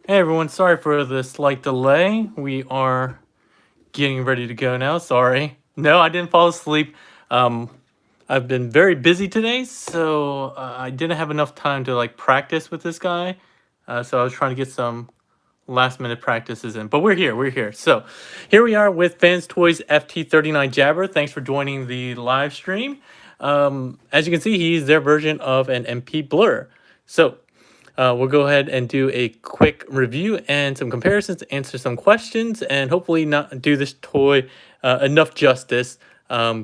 Hey everyone, sorry for the slight delay. We are getting ready to go now. Sorry. No, I didn't fall asleep. Um, I've been very busy today, so I didn't have enough time to like practice with this guy. So I was trying to get some last minute practices in. But we're here, we're here. So here we are with Fans Toys FT39 Jabber. Thanks for joining the live stream. As you can see, he's their version of an MP Blur. So we'll go ahead and do a quick review and some comparisons, answer some questions, and hopefully not do this toy enough justice,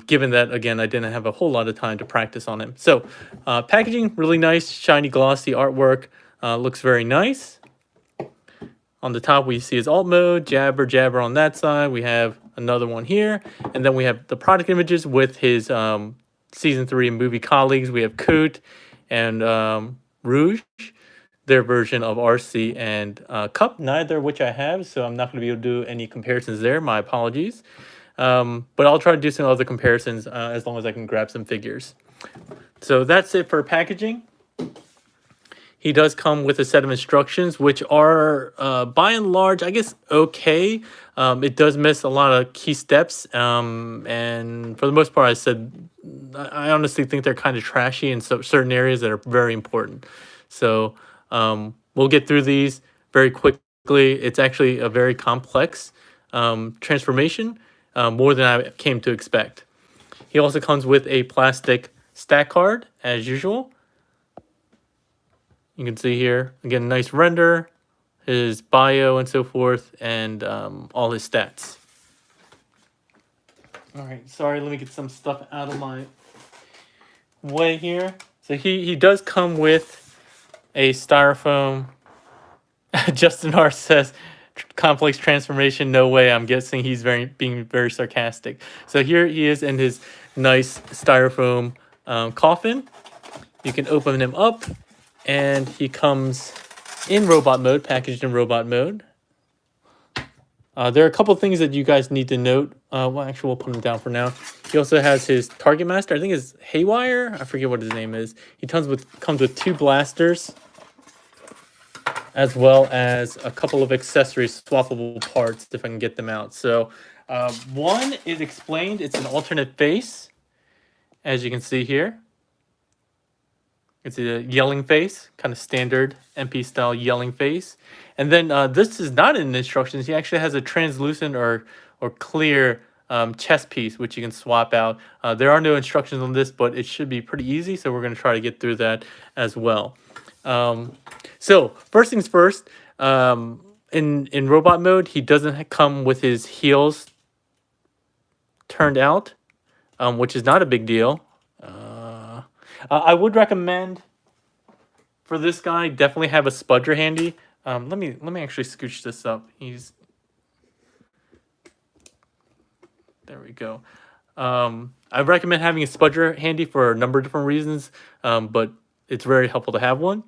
given that, again, I didn't have a whole lot of time to practice on him. So packaging, really nice, shiny, glossy artwork, looks very nice. On the top, we see his alt mode, Jabber, Jabber on that side. We have another one here. And then we have the product images with his Season 3 movie colleagues. We have Coot and Rouge, their version of RC and Cup, neither of which I have, so I'm not going to be able to do any comparisons there. My apologies. But I'll try to do some other comparisons as long as I can grab some figures. So that's it for packaging. He does come with a set of instructions, which are, by and large, I guess, okay. It does miss a lot of key steps, and for the most part, I honestly think they're kind of trashy in certain areas that are very important. So we'll get through these very quickly. It's actually a very complex transformation, more than I came to expect. He also comes with a plastic stack card, as usual. You can see here, again, nice render, his bio and so forth, and all his stats. All right, sorry, let me get some stuff out of my way here. So he does come with a styrofoam. Justin R says, complex transformation, no way. I'm guessing he's being very sarcastic. So here he is in his nice styrofoam coffin. You can open him up, and he comes in robot mode, packaged in robot mode. There are a couple of things that you guys need to note. Well, actually, we'll put him down for now. He also has his target master. I think it's Haywire. I forget what his name is. He comes with 2 blasters, as well as a couple of accessories, swappable parts, if I can get them out. So one is explained. It's an alternate face, as you can see here. It's a yelling face, kind of standard MP style yelling face. And then this is not in the instructions. He actually has a translucent or clear chest piece, which you can swap out. There are no instructions on this, but it should be pretty easy. So we're going to try to get through that as well. So first things first, in robot mode, he doesn't come with his heels turned out, which is not a big deal. I would recommend for this guy, definitely have a spudger handy. Let me actually scooch this up. There we go. I recommend having a spudger handy for a number of different reasons, but it's very helpful to have one.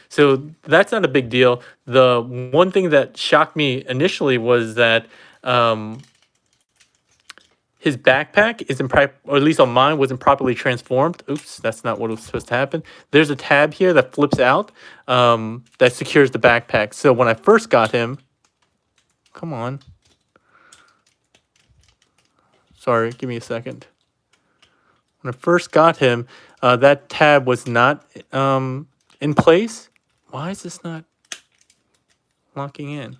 So that's not a big deal. The one thing that shocked me initially was that his backpack isn't, or at least on mine, wasn't properly transformed. Oops, that's not what was supposed to happen. There's a tab here that flips out that secures the backpack. So when I first got him, come on. Sorry, give me a second. When I first got him, that tab was not in place. Why is this not locking in?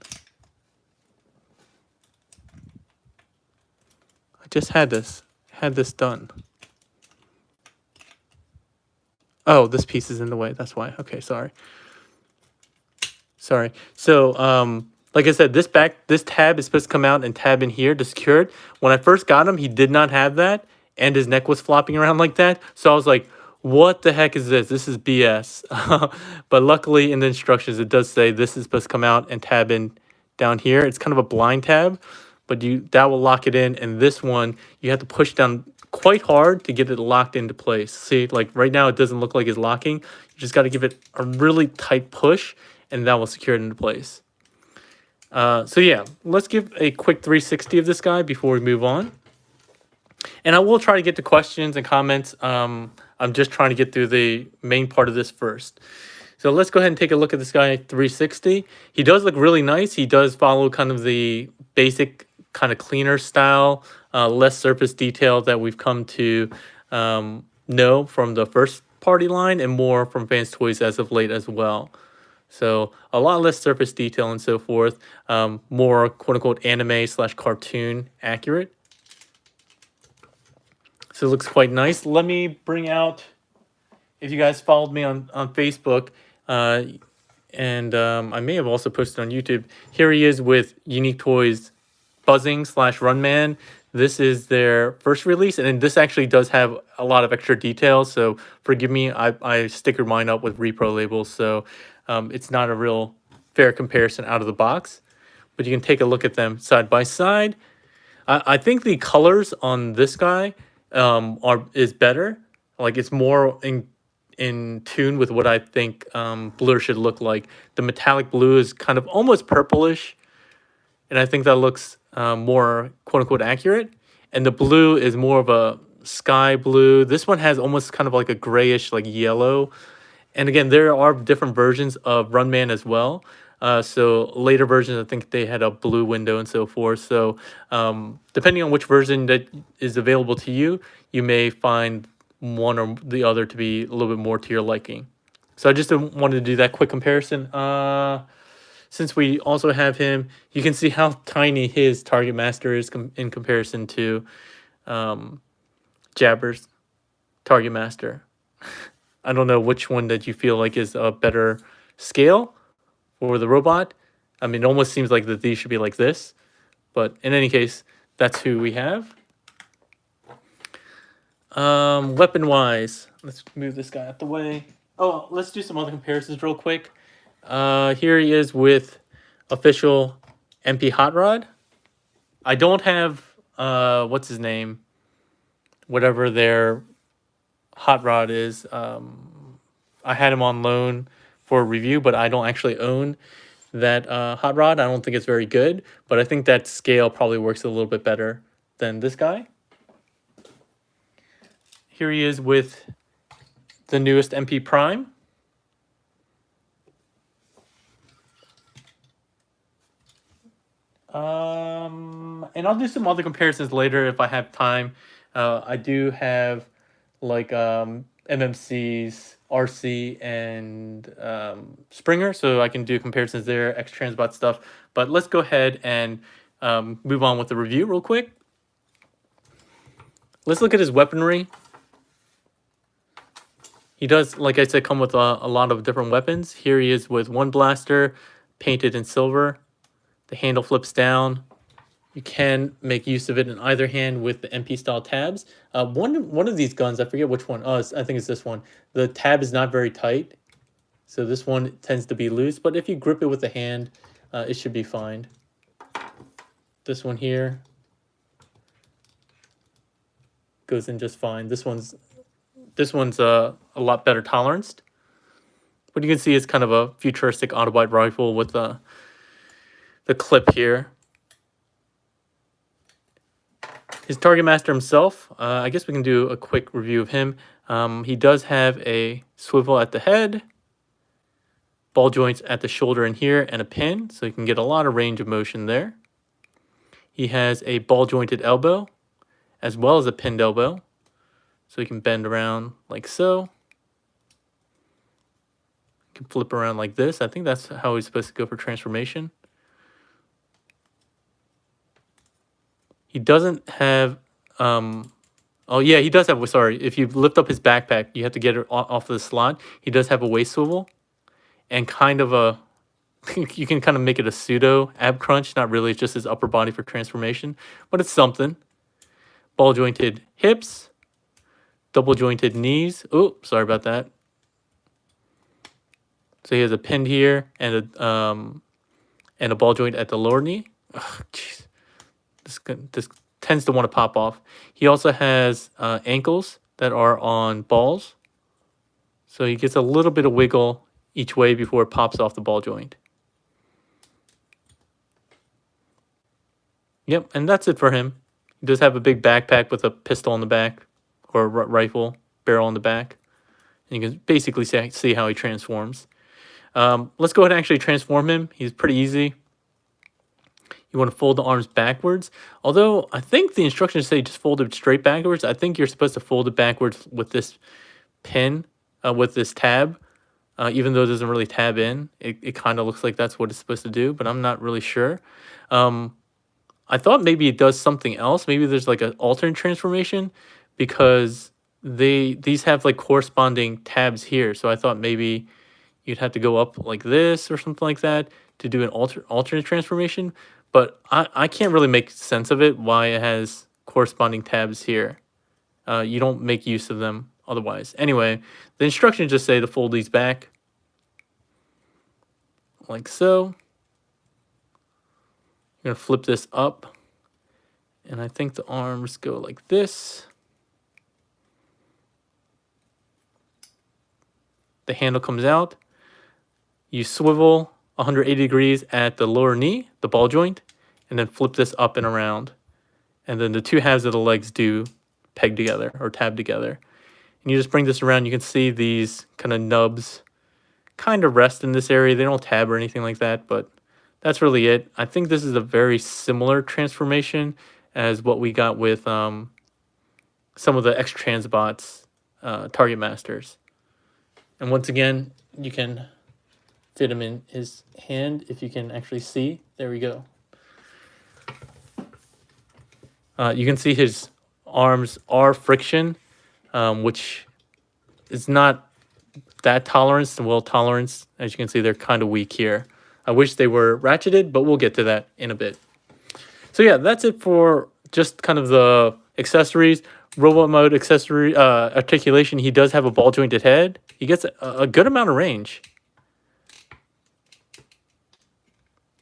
Just had this done. Oh, this piece is in the way. That's why. Okay, sorry. So, like I said, this tab is supposed to come out and tab in here to secure it. When I first got him, he did not have that, and his neck was flopping around like that. So I was like, what the heck is this? This is BS. But luckily in the instructions, it does say this is supposed to come out and tab in down here. It's kind of a blind tab, but that will lock it in. And this one, you have to push down quite hard to get it locked into place. See, like right now, it doesn't look like it's locking. You just got to give it a really tight push, and that will secure it into place. So yeah, let's give a quick 360 of this guy before we move on. And I will try to get to questions and comments. I'm just trying to get through the main part of this first. So let's go ahead and take a look at this guy 360. He does look really nice. He does follow kind of the basic kind of cleaner style, less surface detail that we've come to know from the first party line and more from Vans Toys as of late as well. So a lot less surface detail and so forth, more quote unquote anime / cartoon accurate. So it looks quite nice. Let me bring out, if you guys followed me on Facebook, and I may have also posted on YouTube, here he is with Unique Toys Buzzing / Run Man. This is their first release, and this actually does have a lot of extra details, so forgive me, I stickered mine up with repro labels, so it's not a real fair comparison out of the box, but you can take a look at them side by side. I think the colors on this guy is better. Like, it's more in tune with what I think blue should look like. The metallic blue is kind of almost purplish, and I think that looks more quote unquote accurate. And the blue is more of a sky blue. This one has almost kind of like a grayish, like yellow. And again, there are different versions of Run Man as well. So later versions, I think they had a blue window and so forth. So depending on which version that is available to you, you may find one or the other to be a little bit more to your liking. So I just wanted to do that quick comparison. Since we also have him, you can see how tiny his Target Master is in comparison to Jabber's Target Master. I don't know which one that you feel like is a better scale for the robot. I mean, it almost seems like that these should be like this. But in any case, that's who we have. Weapon-wise, let's move this guy out the way. Oh, let's do some other comparisons real quick. Here he is with official MP Hot Rod. I don't have, what's his name? Whatever their Hot Rod is. I had him on loan for a review, but I don't actually own that Hot Rod. I don't think it's very good, but I think that scale probably works a little bit better than this guy. Here he is with the newest MP Prime. And I'll do some other comparisons later if I have time. I do have like MMC's RC and Springer, so I can do comparisons there, X-Transbot stuff. But let's go ahead and move on with the review real quick. Let's look at his weaponry. He does, like I said, come with a lot of different weapons. Here he is with one blaster, painted in silver. The handle flips down. You can make use of it in either hand with the MP style tabs. One of these guns, I forget which one. Oh, I think it's this one. The tab is not very tight, so this one tends to be loose. But if you grip it with the hand, it should be fine. This one here goes in just fine. This one's a lot better toleranced. But you can see it's kind of a futuristic Autobot rifle with the clip here. His Target Master himself, I guess we can do a quick review of him. He does have a swivel at the head, ball joints at the shoulder and here, and a pin, so you can get a lot of range of motion there. He has a ball jointed elbow, as well as a pinned elbow, so you can bend around like so. You can flip around like this. I think that's how he's supposed to go for transformation. He doesn't have, oh yeah, he does have, sorry, if you lift up his backpack, you have to get it off the slot. He does have a waist swivel and kind of a, you can kind of make it a pseudo ab crunch, not really, it's just his upper body for transformation, but it's something. Ball jointed hips, double jointed knees. Oh, sorry about that. So he has a pin here and a ball joint at the lower knee. Oh, jeez. This tends to want to pop off. He also has ankles that are on balls. So he gets a little bit of wiggle each way before it pops off the ball joint. Yep, and that's it for him. He does have a big backpack with a pistol on the back, or a rifle barrel on the back. And you can basically see how he transforms. Let's go ahead and actually transform him. He's pretty easy. You want to fold the arms backwards. Although I think the instructions say just fold it straight backwards. I think you're supposed to fold it backwards with this pin, with this tab. Even though it doesn't really tab in, it kind of looks like that's what it's supposed to do, but I'm not really sure. I thought maybe it does something else. Maybe there's like an alternate transformation because these have like corresponding tabs here. So I thought maybe you'd have to go up like this or something like that to do an alternate transformation. But I can't really make sense of it, why it has corresponding tabs here. You don't make use of them otherwise. Anyway, the instructions just say to fold these back like so. You're going to flip this up, and I think the arms go like this. The handle comes out. You swivel 180 degrees at the lower knee, the ball joint, and then flip this up and around. And then the two halves of the legs do peg together or tab together. And you just bring this around. You can see these kind of nubs kind of rest in this area. They don't tab or anything like that, but that's really it. I think this is a very similar transformation as what we got with some of the X-Transbots Target Masters. And once again, you can fit him in his hand if you can actually see. There we go. You can see his arms are friction, which is not that tolerance. Well, tolerance, as you can see, they're kind of weak here. I wish they were ratcheted, but we'll get to that in a bit. So yeah, that's it for just kind of the accessories. Robot mode accessory articulation. He does have a ball jointed head. He gets a good amount of range.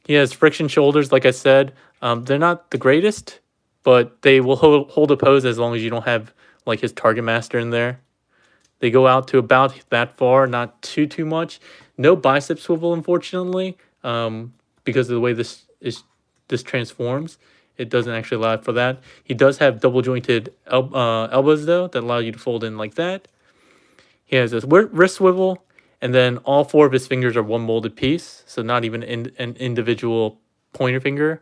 He has friction shoulders, like I said. They're not the greatest, but they will hold a pose as long as you don't have like his Target Master in there. They go out to about that far, not too much. No bicep swivel, unfortunately, because of the way this transforms. It doesn't actually allow for that. He does have double jointed elbows though that allow you to fold in like that. He has this wrist swivel, and then all four of his fingers are one molded piece, so not even an individual pointer finger,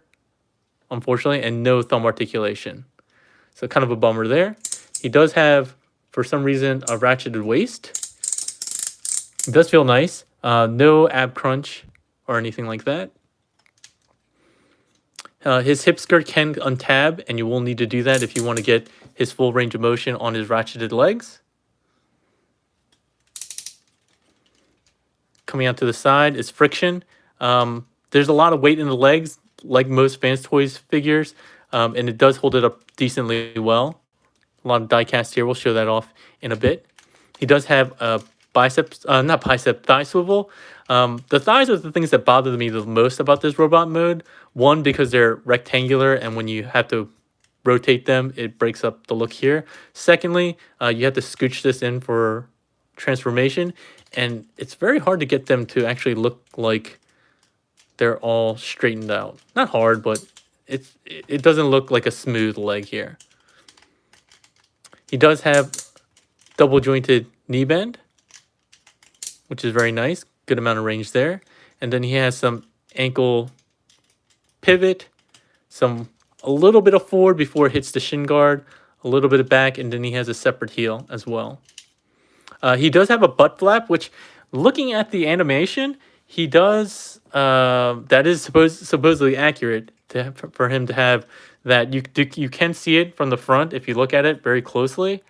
unfortunately, and no thumb articulation. So kind of a bummer there. He does have, for some reason, a ratcheted waist. It does feel nice. No ab crunch or anything like that. His hip skirt can untab, and you will need to do that if you want to get his full range of motion on his ratcheted legs. Coming out to the side is friction. There's a lot of weight in the legs, like most Fans Toys figures, and it does hold it up decently well. A lot of die cast here. We'll show that off in a bit. He does have a thigh swivel. The thighs are the things that bother me the most about this robot mode. One, because they're rectangular, and when you have to rotate them, it breaks up the look here. Secondly, you have to scooch this in for transformation, and it's very hard to get them to actually look like they're all straightened out. Not hard, but it doesn't look like a smooth leg here. He does have double jointed knee bend, which is very nice. Good amount of range there. And then he has some ankle pivot, a little bit of forward before it hits the shin guard, a little bit of back, and then he has a separate heel as well. He does have a butt flap, which, looking at the animation, he does. That is supposedly accurate for him to have that. You can see it from the front if you look at it very closely.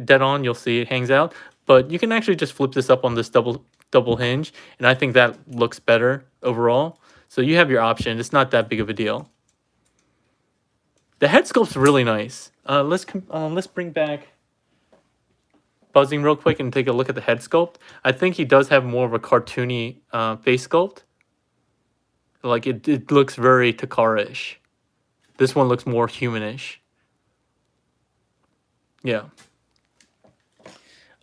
Dead on, you'll see it hangs out. But you can actually just flip this up on this double hinge, and I think that looks better overall. So you have your option. It's not that big of a deal. The head sculpt's really nice. Let's bring back Buzzing real quick and take a look at the head sculpt. I think he does have more of a cartoony face sculpt. Like it looks very Takara-ish. This one looks more humanish. Yeah.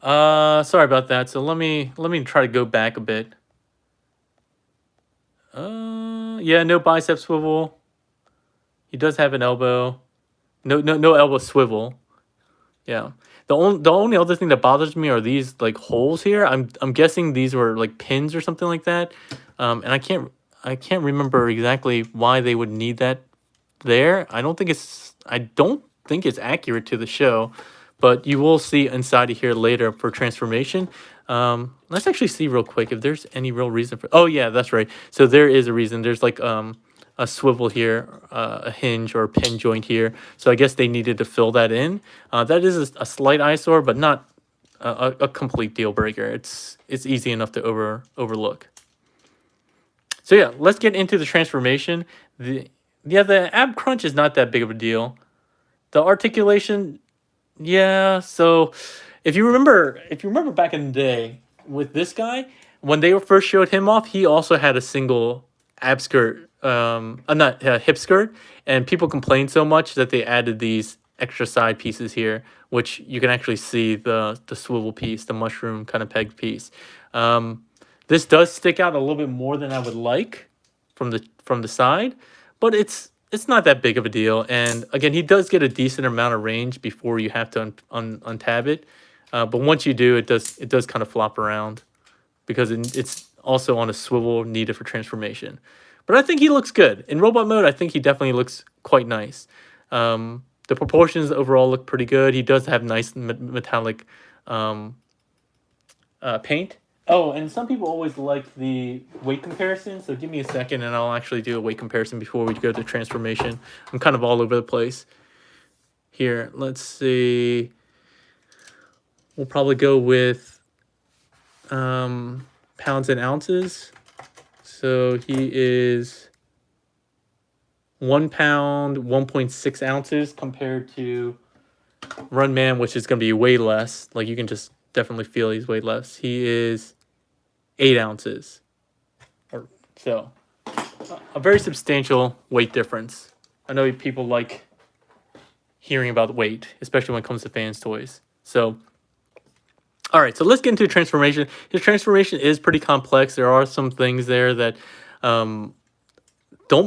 Sorry about that. So let me try to go back a bit. Yeah, no bicep swivel. He does have an elbow. No elbow swivel. Yeah. The only other thing that bothers me are these like holes here. I'm guessing these were like pins or something like that. And I can't remember exactly why they would need that there. I don't think it's accurate to the show, but you will see inside of here later for transformation. Let's actually see real quick if there's any real reason for. Oh yeah, that's right. So there is a reason. There's like a swivel here, a hinge or a pin joint here. So I guess they needed to fill that in. That is a slight eyesore, but not a complete deal breaker. It's easy enough to overlook. So yeah, let's get into the transformation. The ab crunch is not that big of a deal. The articulation, yeah. So if you remember back in the day with this guy, when they first showed him off, he also had a single ab skirt, not hip skirt, and people complained so much that they added these extra side pieces here, which you can actually see the swivel piece, the mushroom kind of peg piece. This does stick out a little bit more than I would like from the side, but it's not that big of a deal. And again, he does get a decent amount of range before you have to untab it. But once you do, it does kind of flop around because it's also on a swivel needed for transformation. But I think he looks good in robot mode. I think he definitely looks quite nice. The proportions overall look pretty good. He does have nice metallic paint. Oh, and some people always like the weight comparison. So give me a second and I'll actually do a weight comparison before we go to transformation. I'm kind of all over the place here. Let's see. We'll probably go with pounds and ounces. So he is 1 pound, 1.6 ounces compared to Run Man, which is going to be way less. Like you can just definitely feel he's way less. He is 8 ounces. So a very substantial weight difference. I know people like hearing about weight, especially when it comes to fans toys. So, all right, so let's get into transformation. His transformation is pretty complex. There are some things there that don't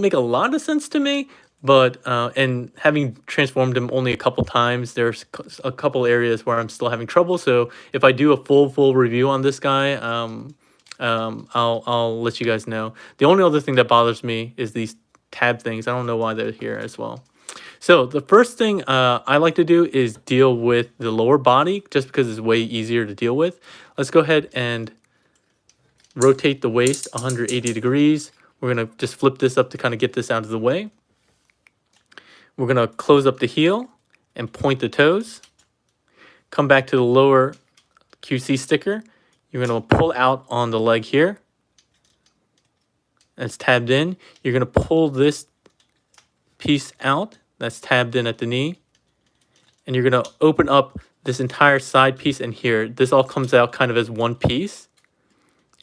make a lot of sense to me, but and having transformed him only a couple times, there's a couple areas where I'm still having trouble. So if I do a full review on this guy, I'll let you guys know. The only other thing that bothers me is these tab things. I don't know why they're here as well. So the first thing I like to do is deal with the lower body, just because it's way easier to deal with. Let's go ahead and rotate the waist 180 degrees. We're going to just flip this up to kind of get this out of the way. We're going to close up the heel and point the toes. Come back to the lower QC sticker. You're going to pull out on the leg here. That's tabbed in. You're going to pull this piece out. That's tabbed in at the knee. And you're going to open up this entire side piece in here. This all comes out kind of as one piece.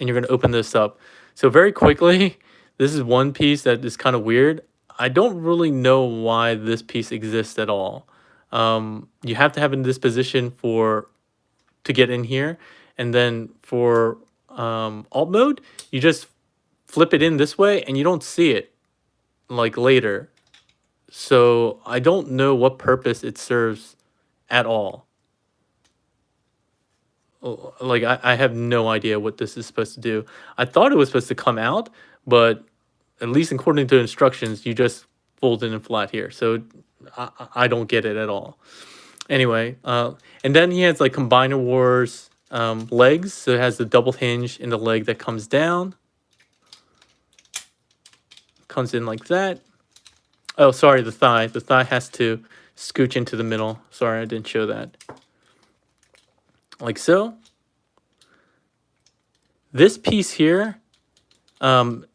And you're going to open this up. So very quickly, this is one piece that is kind of weird. I don't really know why this piece exists at all. You have to have it in this position to get in here. And then for alt mode, you just flip it in this way and you don't see it like later. So I don't know what purpose it serves at all. Like I have no idea what this is supposed to do. I thought it was supposed to come out, but at least according to instructions, you just fold it in flat here. So I don't get it at all. Anyway, and then he has like Combiner Wars legs. So it has the double hinge in the leg that comes down. Comes in like that. Oh, sorry, the thigh. The thigh has to scooch into the middle. Sorry, I didn't show that. Like so. This piece here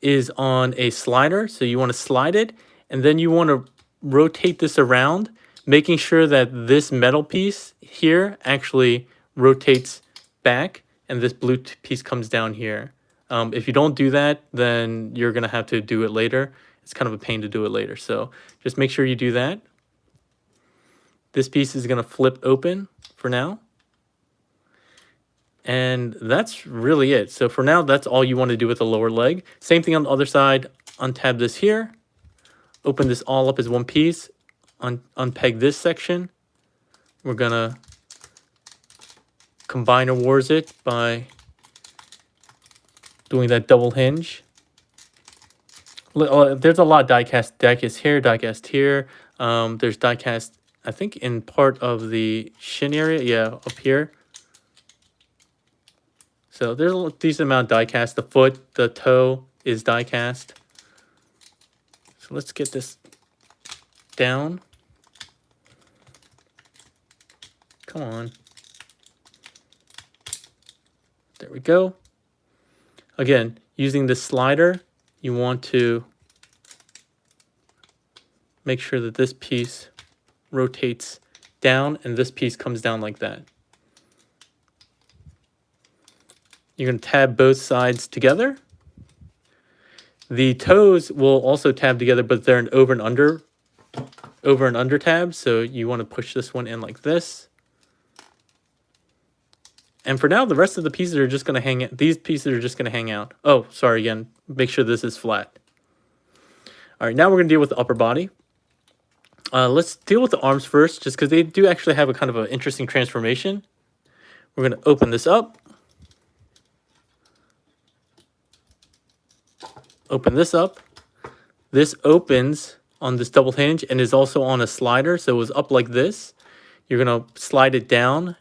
is on a slider. So you want to slide it. And then you want to rotate this around, making sure that this metal piece here actually rotates back. And this blue piece comes down here. If you don't do that, then you're going to have to do it later. It's kind of a pain to do it later. So just make sure you do that. This piece is going to flip open for now. And that's really it. So for now, that's all you want to do with the lower leg. Same thing on the other side. Untab this here. Open this all up as one piece. Unpeg this section. We're going to Combiner wars it by doing that double hinge. There's a lot of diecast here, diecast here. There's diecast, I think, in part of the shin area. Yeah, up here. So there's a decent amount of diecast. The foot, the toe is diecast. So let's get this down. Come on. There we go. Again, using the slider, you want to make sure that this piece rotates down and this piece comes down like that. You're going to tab both sides together. The toes will also tab together, but they're an over and under tab. So you want to push this one in like this. And for now, the rest of the pieces are just going to hang out. These pieces are just going to hang out. Oh, sorry again. Make sure this is flat. All right, now we're going to deal with the upper body. Let's deal with the arms first, just because they do actually have a kind of an interesting transformation. We're going to open this up. Open this up. This opens on this double hinge and is also on a slider. So it was up like this. You're going to slide it down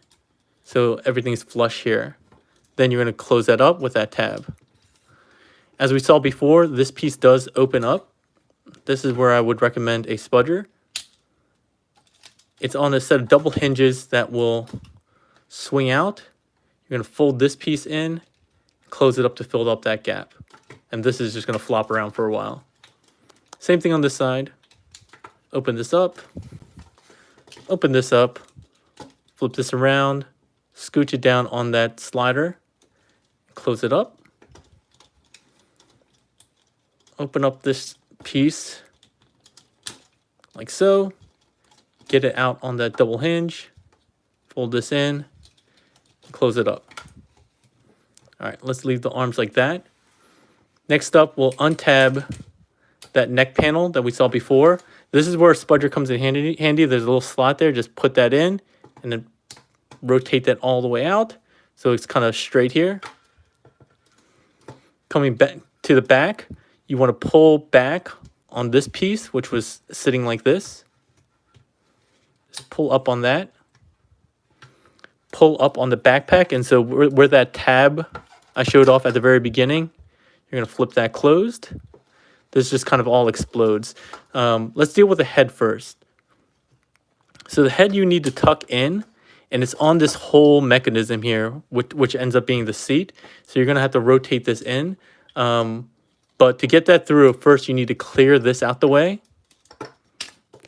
so everything's flush here. Then you're going to close that up with that tab. As we saw before, this piece does open up. This is where I would recommend a spudger. It's on a set of double hinges that will swing out. You're going to fold this piece in, close it up to fill up that gap. And this is just going to flop around for a while. Same thing on this side. Open this up. Open this up. Flip this around. Scooch it down on that slider. Close it up. Open up this piece like so. Get it out on that double hinge. Fold this in. Close it up. All right, let's leave the arms like that. Next up, we'll untab that neck panel that we saw before. This is where a spudger comes in handy. There's a little slot there. Just put that in and then rotate that all the way out. So it's kind of straight here. Coming back to the back, you want to pull back on this piece, which was sitting like this. Just pull up on that. Pull up on the backpack. And so where that tab I showed off at the very beginning, you're going to flip that closed. This just kind of all explodes. Let's deal with the head first. So the head you need to tuck in, and it's on this whole mechanism here, which ends up being the seat. So you're going to have to rotate this in. But to get that through, first you need to clear this out the way.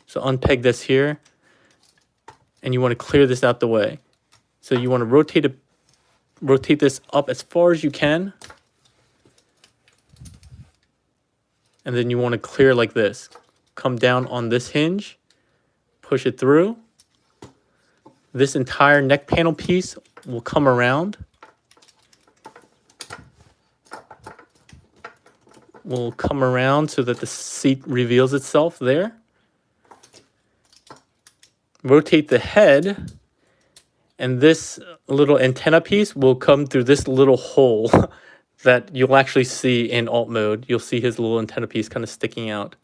So unpeg this here, and you want to clear this out the way. So you want to rotate this up as far as you can. And then you want to clear like this. Come down on this hinge, push it through. This entire neck panel piece will come around. Will come around so that the seat reveals itself there. Rotate the head, and this little antenna piece will come through this little hole that you'll actually see in alt mode. You'll see his little antenna piece kind of sticking out.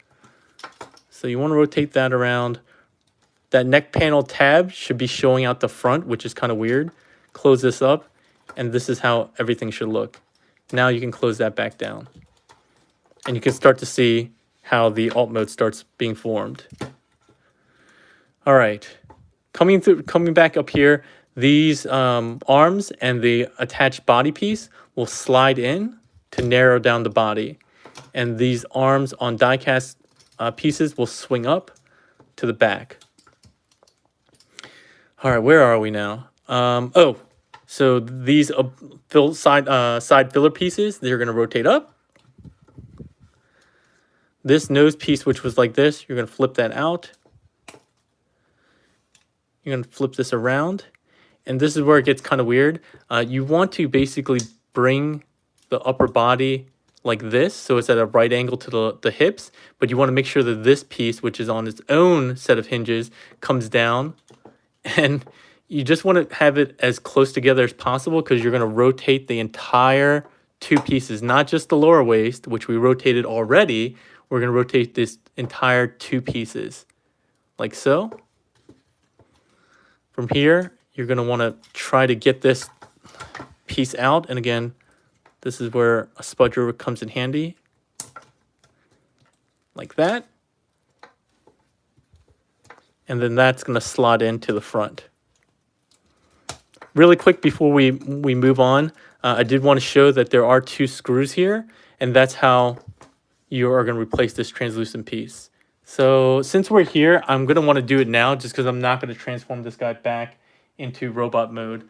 So you want to rotate that around. That neck panel tab should be showing out the front, which is kind of weird. Close this up, and this is how everything should look. Now you can close that back down. And you can start to see how the alt mode starts being formed. All right, coming back up here, these arms and the attached body piece will slide in to narrow down the body. And these arms on die-cast pieces will swing up to the back. All right, where are we now? So these side filler pieces, they're going to rotate up. This nose piece, which was like this, you're going to flip that out. You're going to flip this around. And this is where it gets kind of weird. You want to basically bring the upper body like this, so it's at a right angle to the hips, but you want to make sure that this piece, which is on its own set of hinges, comes down. And you just want to have it as close together as possible because you're going to rotate the entire two pieces, not just the lower waist, which we rotated already. We're going to rotate this entire two pieces like so. From here, you're going to want to try to get this piece out. And again, this is where a spudger comes in handy. Like that. And then that's going to slot into the front. Really quick before we move on, I did want to show that there are two screws here, and that's how you are going to replace this translucent piece. So since we're here, I'm going to want to do it now just because I'm not going to transform this guy back into robot mode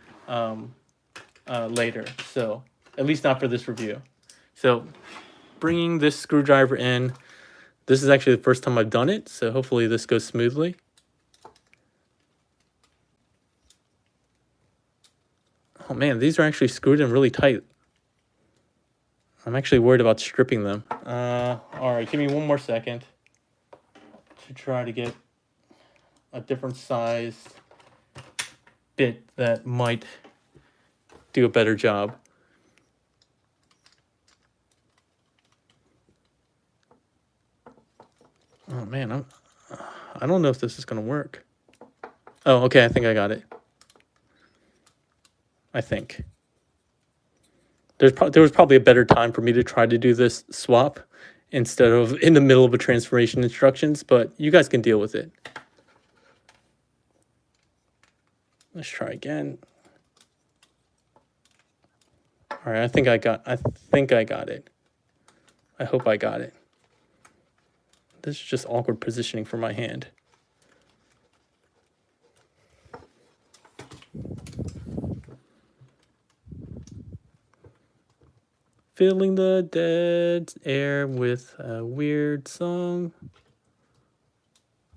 later. So at least not for this review. So bringing this screwdriver in, this is actually the first time I've done it, so hopefully this goes smoothly. Oh man, these are actually screwed in really tight. I'm actually worried about stripping them. All right, give me one more second to try to get a different size bit that might do a better job. Oh man, I don't know if this is gonna work. Oh, okay, I think I got it. I think. There was probably a better time for me to try to do this swap instead of in the middle of a transformation instructions, but you guys can deal with it. Let's try again. All right, I think I got it. I hope I got it. This is just awkward positioning for my hand. Filling the dead air with a weird song.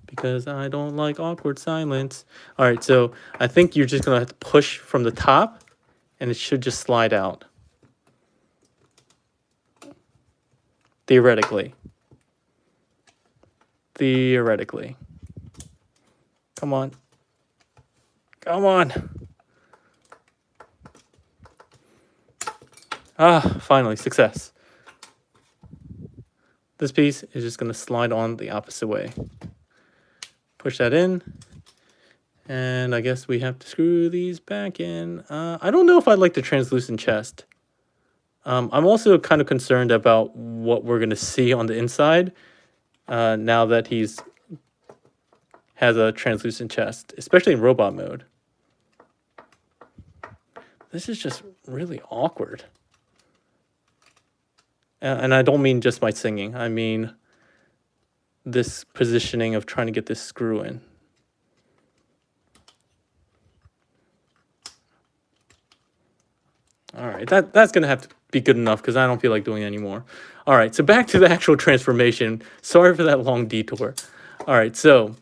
Because I don't like awkward silence. All right, so I think you're just gonna have to push from the top and it should just slide out. Theoretically. Theoretically. Come on. Come on. Ah, finally, success. This piece is just going to slide on the opposite way. Push that in. And I guess we have to screw these back in. I don't know if I like the translucent chest. I'm also kind of concerned about what we're going to see on the inside now that he's has a translucent chest, especially in robot mode. This is just really awkward. And I don't mean just my singing. I mean this positioning of trying to get this screw in. All right, that's going to have to be good enough because I don't feel like doing it anymore. All right, so back to the actual transformation. Sorry for that long detour. All right, so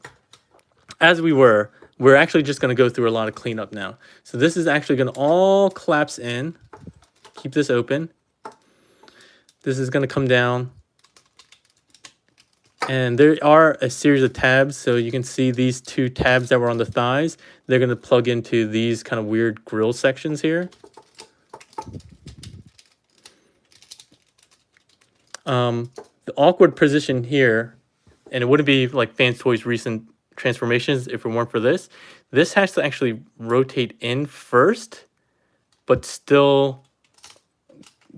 as we're actually just going to go through a lot of cleanup now. So this is actually going to all collapse in. Keep this open. This is going to come down. And there are a series of tabs. So you can see these two tabs that were on the thighs. They're going to plug into these kind of weird grill sections here. The awkward position here, and it wouldn't be like Fans Toys' recent transformations if it weren't for this. This has to actually rotate in first, but still,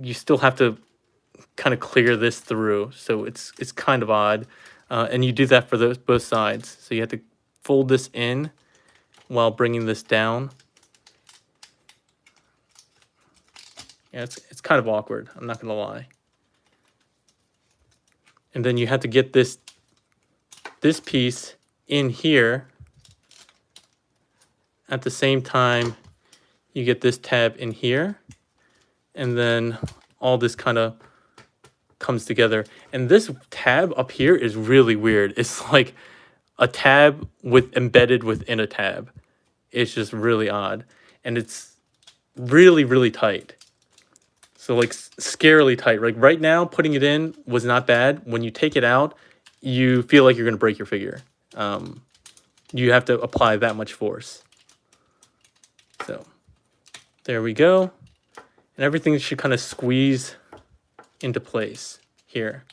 you still have to kind of clear this through. So it's kind of odd, and you do that for both sides. So you have to fold this in while bringing this down. Yeah, it's kind of awkward. I'm not gonna lie. And then you have to get this piece in here at the same time you get this tab in here, and then all this kind of comes together. And this tab up here is really weird. It's like a tab embedded within a tab. It's just really odd, and it's really, really tight. So like scarily tight. Like right now, putting it in was not bad. When you take it out, you feel like you're going to break your figure. You have to apply that much force. So there we go. And everything should kind of squeeze into place here.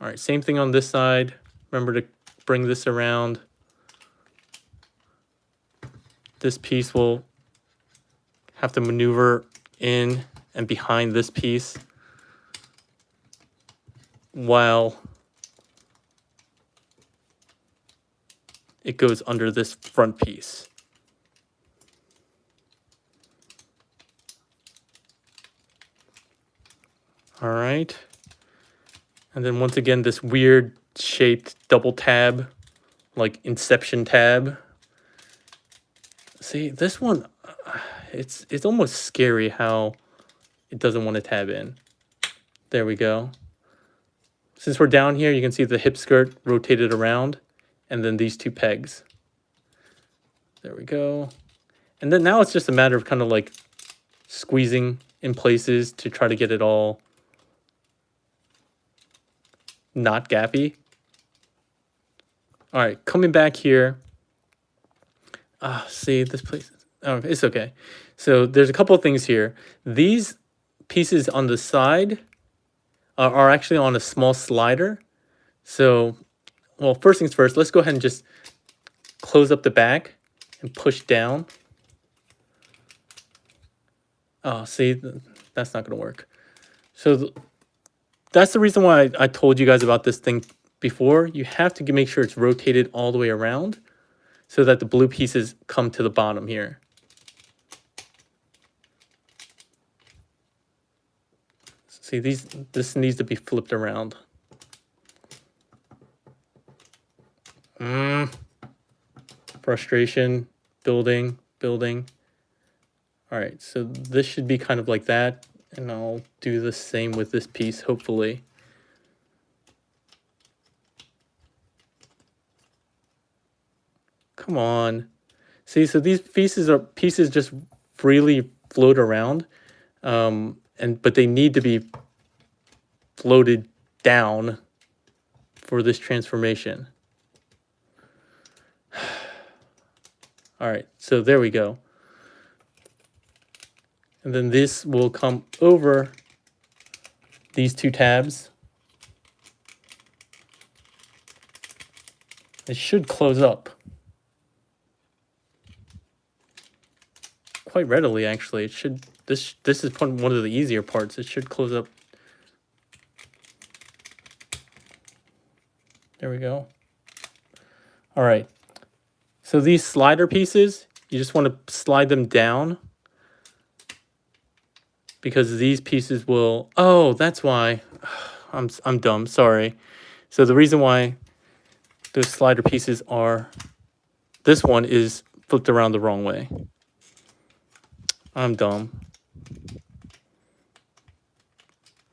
All right, same thing on this side. Remember to bring this around. This piece will have to maneuver in and behind this piece while it goes under this front piece. All right. And then once again, this weird shaped double tab, like Inception tab. See, this one, it's almost scary how it doesn't want to tab in. There we go. Since we're down here, you can see the hip skirt rotated around, and then these two pegs. There we go. And then now it's just a matter of kind of like squeezing in places to try to get it all not gappy. All right, coming back here. See this place. Oh, it's okay. So there's a couple of things here. These pieces on the side are actually on a small slider. So, well, first things first, let's go ahead and just close up the back and push down. Oh, see, that's not going to work. So that's the reason why I told you guys about this thing before. You have to make sure it's rotated all the way around so that the blue pieces come to the bottom here. See, this needs to be flipped around. Frustration, building. All right, so this should be kind of like that, and I'll do the same with this piece, hopefully. Come on. See, so these pieces just freely float around, but they need to be floated down for this transformation. All right, so there we go. And then this will come over these two tabs. It should close up quite readily, actually. It should. This is one of the easier parts. It should close up. There we go. All right. So these slider pieces, you just want to slide them down because these pieces will. Oh, that's why. I'm dumb. Sorry. So the reason why those slider pieces are. This one is flipped around the wrong way. I'm dumb.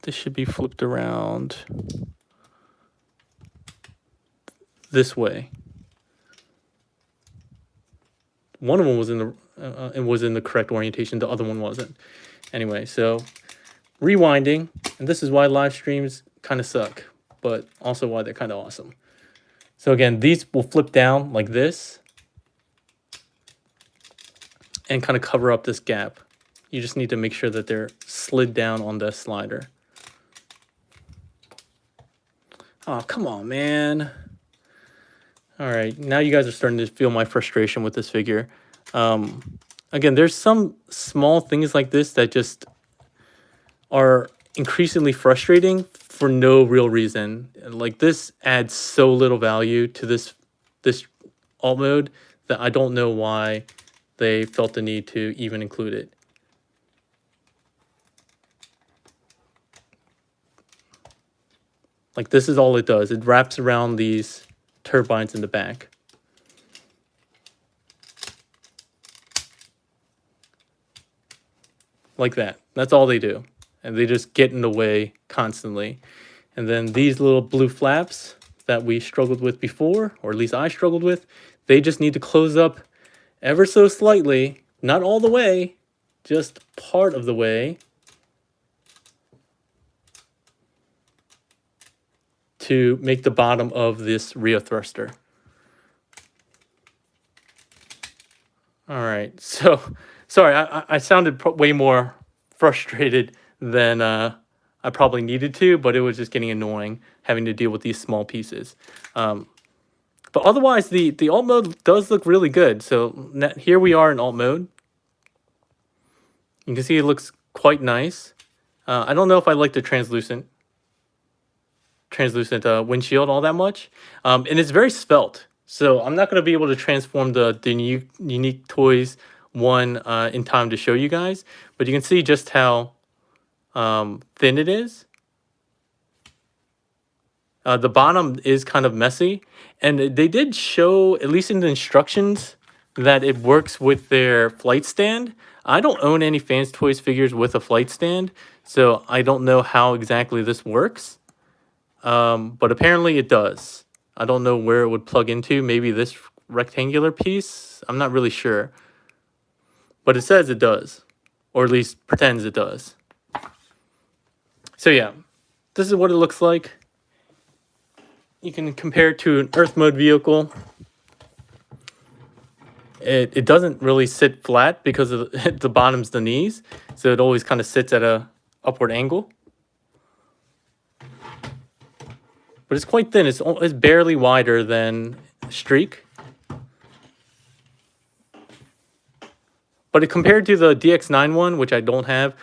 This should be flipped around this way. One of them was in the correct orientation. The other one wasn't. Anyway, so rewinding, and this is why live streams kind of suck, but also why they're kind of awesome. So again, these will flip down like this and kind of cover up this gap. You just need to make sure that they're slid down on the slider. Oh, come on, man. All right, now you guys are starting to feel my frustration with this figure. Again, there's some small things like this that just are increasingly frustrating for no real reason. Like this adds so little value to this alt mode that I don't know why they felt the need to even include it. Like this is all it does. It wraps around these turbines in the back. Like that. That's all they do. And they just get in the way constantly. And then these little blue flaps that we struggled with before, or at least I struggled with, they just need to close up ever so slightly. Not all the way, just part of the way. To make the bottom of this rear thruster. All right. So, sorry, I sounded way more frustrated than I probably needed to, but it was just getting annoying having to deal with these small pieces. Um, but otherwise, the alt mode does look really good. So here we are in alt mode. You can see it looks quite nice. I don't know if I like the translucent windshield all that much, and it's very svelte. So I'm not going to be able to transform the unique toys one in time to show you guys, but you can see just how thin it is. The bottom is kind of messy, and they did show, at least in the instructions, that it works with their flight stand. I don't own any Fans Toys figures with a flight stand, so I don't know how exactly this works. But apparently it does. I don't know where it would plug into. Maybe this rectangular piece. I'm not really sure. But it says it does. Or at least pretends it does. So yeah, this is what it looks like. You can compare it to an Earth mode vehicle. It doesn't really sit flat because of the bottom's the knees. So it always kind of sits at a upward angle. But it's quite thin. It's barely wider than Streak. But compared to the DX9 one, which I don't have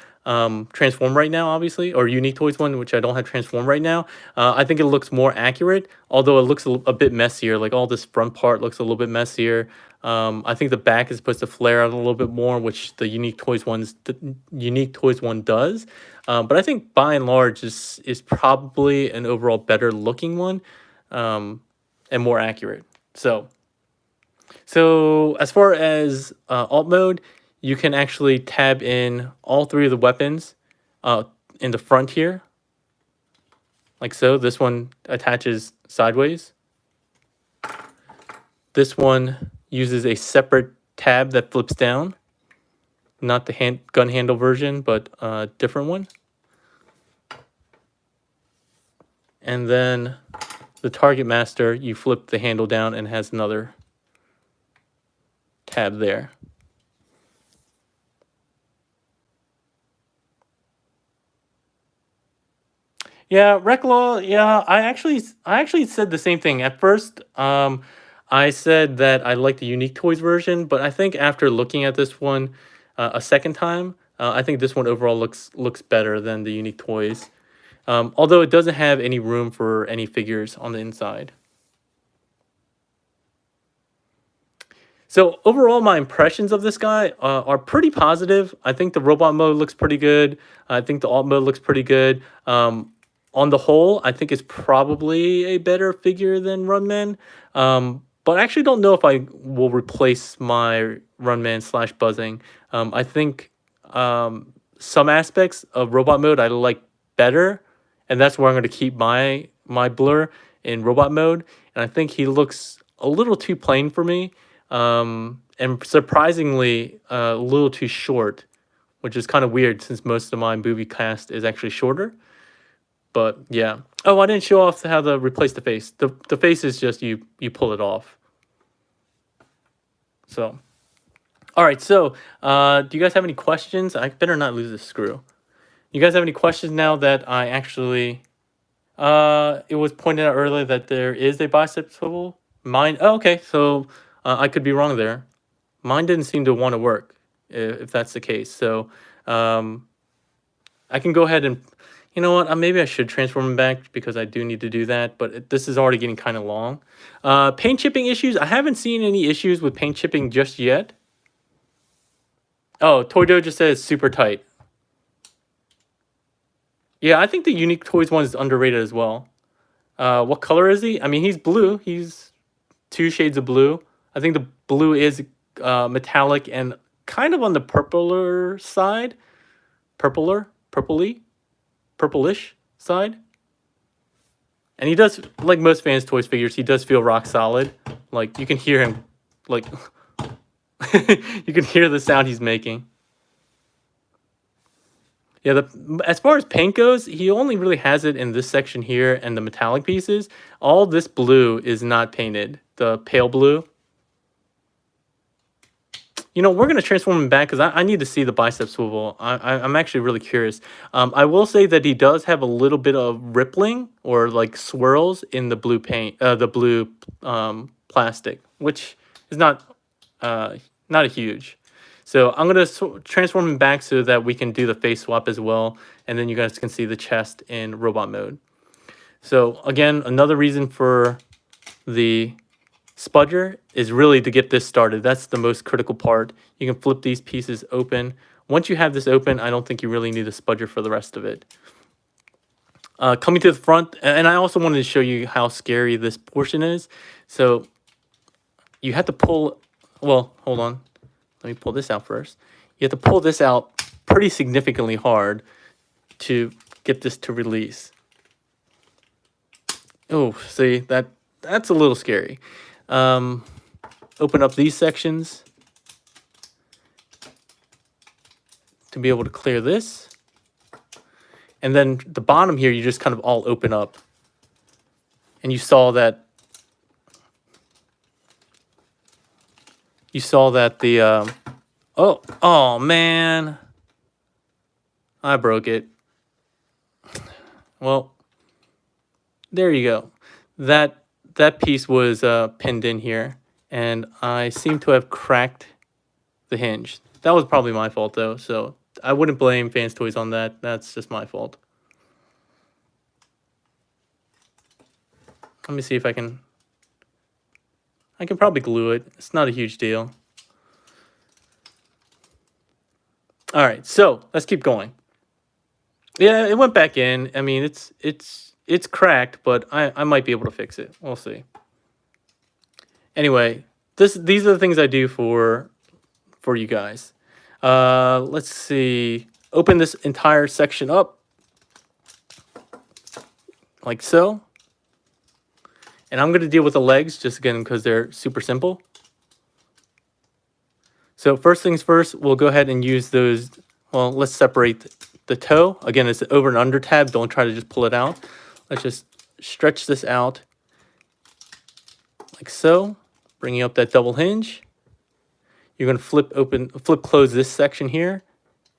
transformed right now, obviously, or Unique Toys one, which I don't have transformed right now, I think it looks more accurate, although it looks a bit messier. Like all this front part looks a little bit messier. I think the back is supposed to flare out a little bit more, which the Unique Toys one does. But I think by and large is probably an overall better looking one and more accurate. So as far as alt mode, you can actually tab in all three of the weapons in the front here, like so. This one attaches sideways. This one uses a separate tab that flips down, not the gun handle version, but a different one. And then the Target Master, you flip the handle down and has another tab there. Yeah, Reclaw. Yeah, I actually said the same thing at first. I said that I like the Unique Toys version, but I think after looking at this one a second time, I think this one overall looks better than the Unique Toys. Although it doesn't have any room for any figures on the inside. So overall, my impressions of this guy are pretty positive. I think the robot mode looks pretty good. I think the alt mode looks pretty good. On the whole, I think it's probably a better figure than Runman. But I actually don't know if I will replace my Runman / Buzzing. I think some aspects of robot mode I like better, and that's where I'm going to keep my Blur in robot mode. And I think he looks a little too plain for me, and surprisingly a little too short, which is kind of weird since most of my movie cast is actually shorter. But yeah. Oh, I didn't show off how to replace the face. The face is just you pull it off. So, all right. So, do you guys have any questions? I better not lose this screw. You guys have any questions now that I actually? It was pointed out earlier that there is a bicep swivel. Mine. Oh, okay. So I could be wrong there. Mine didn't seem to want to work. If that's the case, so I can go ahead and. You know what? Maybe I should transform him back because I do need to do that, but this is already getting kind of long. Paint chipping issues. I haven't seen any issues with paint chipping just yet. Oh, Toy Dojo just says super tight. Yeah, I think the Unique Toys one is underrated as well. What color is he? I mean, he's blue. He's 2 shades of blue. I think the blue is metallic and kind of on the purpler side. Purplish side. And he does, like most Fans Toys figures, he does feel rock solid. Like, you can hear him, like, you can hear the sound he's making. Yeah, as far as paint goes, he only really has it in this section here and the metallic pieces. All this blue is not painted. The pale blue. You know, we're going to transform him back because I need to see the bicep swivel. I'm actually really curious. I will say that he does have a little bit of rippling or like swirls in the blue paint, the blue plastic, which is not a huge. So I'm going to transform him back so that we can do the face swap as well. And then you guys can see the chest in robot mode. So again, another reason for the spudger is really to get this started. That's the most critical part. You can flip these pieces open. Once you have this open, I don't think you really need a spudger for the rest of it. Coming to the front, and I also wanted to show you how scary this portion is. So you have to pull, well, hold on. Let me pull this out first. You have to pull this out pretty significantly hard to get this to release. Oh, see, that's a little scary. Open up these sections to be able to clear this. And then the bottom here, you just kind of all open up. And you saw that the, oh man, I broke it. Well, there you go. That piece was pinned in here, and I seem to have cracked the hinge. That was probably my fault though, so I wouldn't blame Fans Toys on that. That's just my fault. Let me see if I can probably glue it. It's not a huge deal. All right, so let's keep going. Yeah, it went back in. I mean, it's cracked, but I might be able to fix it. We'll see. Anyway, these are the things I do for you guys. Let's see. Open this entire section up like so. And I'm going to deal with the legs just again because they're super simple. So first things first, we'll go ahead and use those. Well, let's separate the toe. Again, it's over and under tab. Don't try to just pull it out. Let's just stretch this out like so, bringing up that double hinge. You're going to flip close this section here,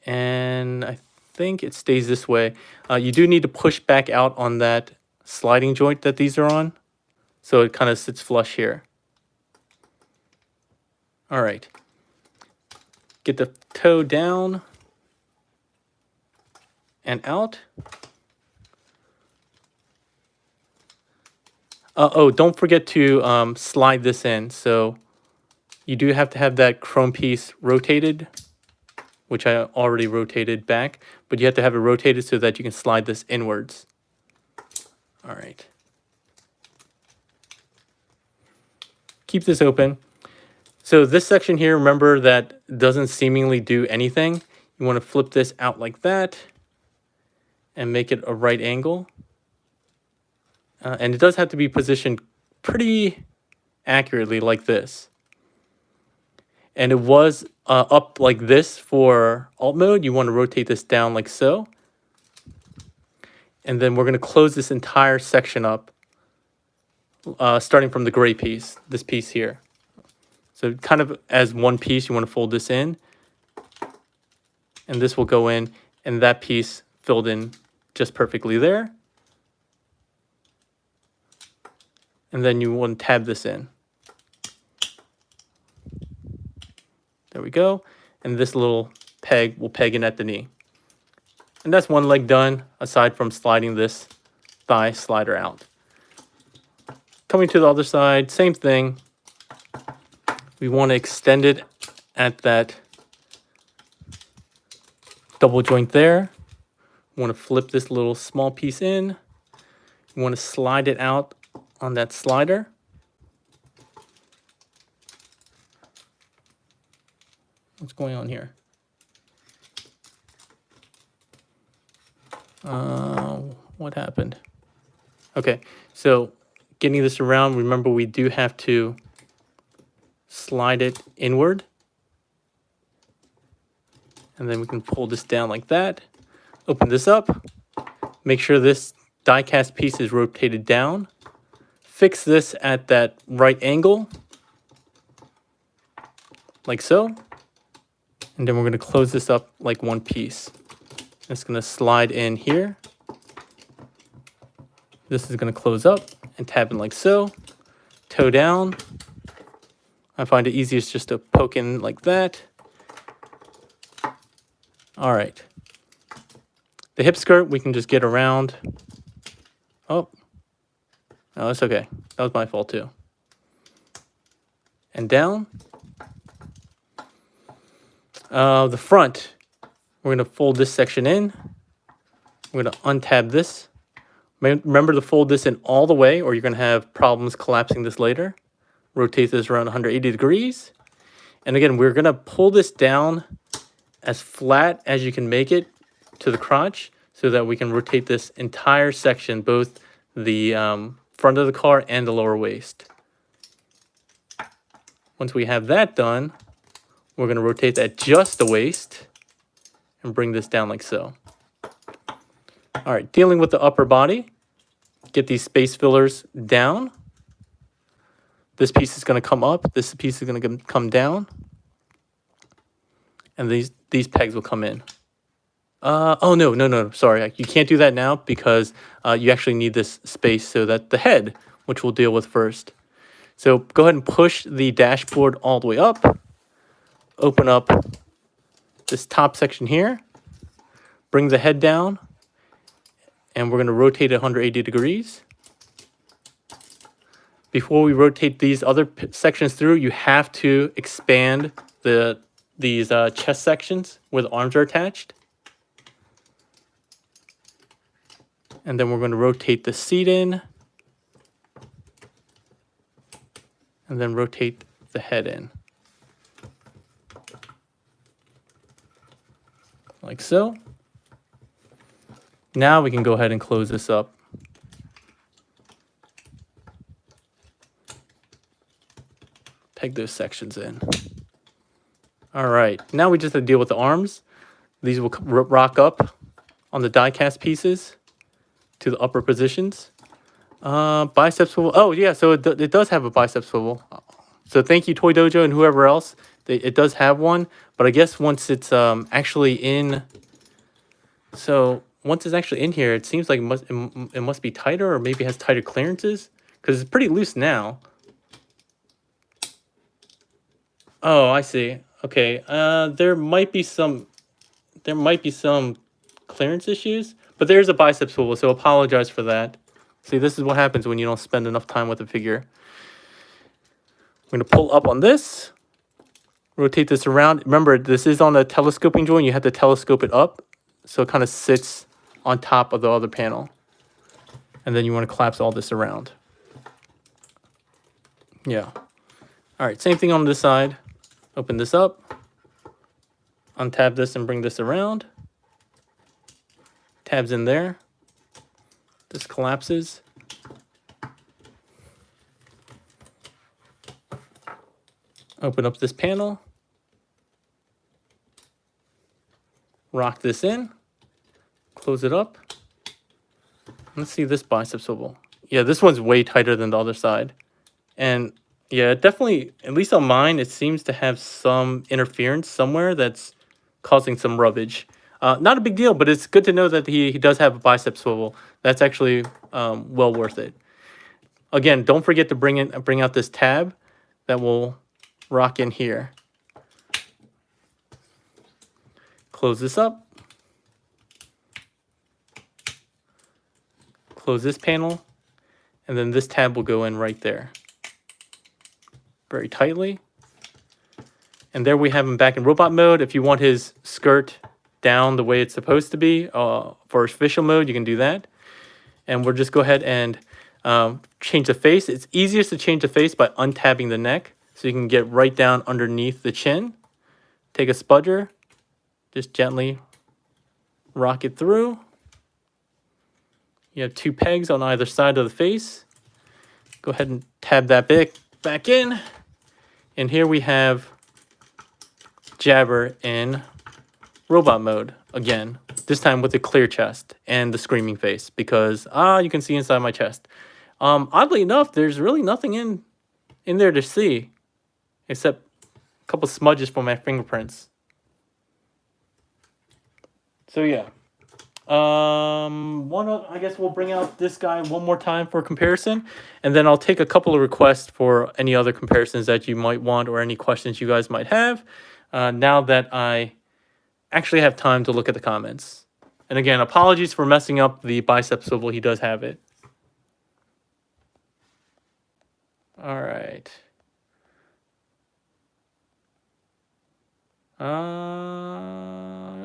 and I think it stays this way. You do need to push back out on that sliding joint that these are on, so it kind of sits flush here. All right. Get the toe down and out. Oh, don't forget to slide this in. So you do have to have that chrome piece rotated, which I already rotated back, but you have to have it rotated so that you can slide this inwards. All right. Keep this open. So this section here, remember that doesn't seemingly do anything. You want to flip this out like that and make it a right angle. And it does have to be positioned pretty accurately like this. And it was up like this for alt mode. You want to rotate this down like so. And then we're going to close this entire section up, starting from the gray piece, this piece here. So kind of as one piece, you want to fold this in. And this will go in, and that piece filled in just perfectly there. And then you want to tab this in. There we go. And this little peg will peg in at the knee. And that's one leg done, aside from sliding this thigh slider out. Coming to the other side, same thing. We want to extend it at that double joint there. We want to flip this little small piece in. We want to slide it out on that slider. What's going on here? What happened? Okay, so getting this around, remember we do have to slide it inward. And then we can pull this down like that. Open this up. Make sure this die cast piece is rotated down. Fix this at that right angle, like so. And then we're going to close this up like one piece. It's going to slide in here. This is going to close up and tab in like so. Toe down. I find it easiest just to poke in like that. All right. The hip skirt, we can just get around. Oh, no, it's okay. That was my fault too. And down. The front, we're going to fold this section in. We're going to untab this. Remember to fold this in all the way or you're going to have problems collapsing this later. Rotate this around 180 degrees. And again, we're going to pull this down as flat as you can make it to the crotch so that we can rotate this entire section, both the front of the car and the lower waist. Once we have that done, we're going to rotate that just the waist and bring this down like so. All right, dealing with the upper body, get these space fillers down. This piece is going to come up. This piece is going to come down. And these pegs will come in. Oh, no. Sorry, you can't do that now because you actually need this space so that the head, which we'll deal with first. So go ahead and push the dashboard all the way up. Open up this top section here. Bring the head down. And we're going to rotate it 180 degrees. Before we rotate these other sections through, you have to expand these chest sections where the arms are attached. And then we're going to rotate the seat in. And then rotate the head in. Like so. Now we can go ahead and close this up. Peg those sections in. All right, now we just have to deal with the arms. These will rock up on the die cast pieces to the upper positions. Bicep swivel. Oh yeah, so it does have a bicep swivel. So thank you, Toy Dojo and whoever else. It does have one, but I guess once it's actually in. So once it's actually in here, it seems like it must be tighter, or maybe it has tighter clearances because it's pretty loose now. Oh, I see. Okay, there might be some clearance issues, but there's a bicep swivel, so apologize for that. See, this is what happens when you don't spend enough time with the figure. We're gonna pull up on this, rotate this around. Remember, this is on a telescoping joint. You have to telescope it up, so it kind of sits on top of the other panel. And then you want to collapse all this around. Yeah. All right, same thing on this side. Open this up, untab this and bring this around. Tabs in there. This collapses. Open up this panel. Rock this in. Close it up. Let's see this bicep swivel. Yeah, this one's way tighter than the other side. And yeah, it definitely, at least on mine, it seems to have some interference somewhere that's causing some rubbage. Not a big deal, but it's good to know that he does have a bicep swivel. That's actually well worth it. Again, don't forget to bring out this tab that will rock in here. Close this up. Close this panel. And then this tab will go in right there. Very tightly. And there we have him back in robot mode. If you want his skirt down the way it's supposed to be for official mode, you can do that. And we'll just go ahead and change the face. It's easiest to change the face by untabbing the neck. So you can get right down underneath the chin. Take a spudger. Just gently rock it through. You have two pegs on either side of the face. Go ahead and tab that back in. And here we have Jabber in robot mode again. This time with the clear chest and the screaming face because you can see inside my chest. Oddly enough, there's really nothing in there to see except a couple smudges from my fingerprints. So yeah. I guess we'll bring out this guy one more time for comparison, and then I'll take a couple of requests for any other comparisons that you might want or any questions you guys might have. Now that I actually have time to look at the comments. And again, apologies for messing up the bicep swivel. He does have it. All right.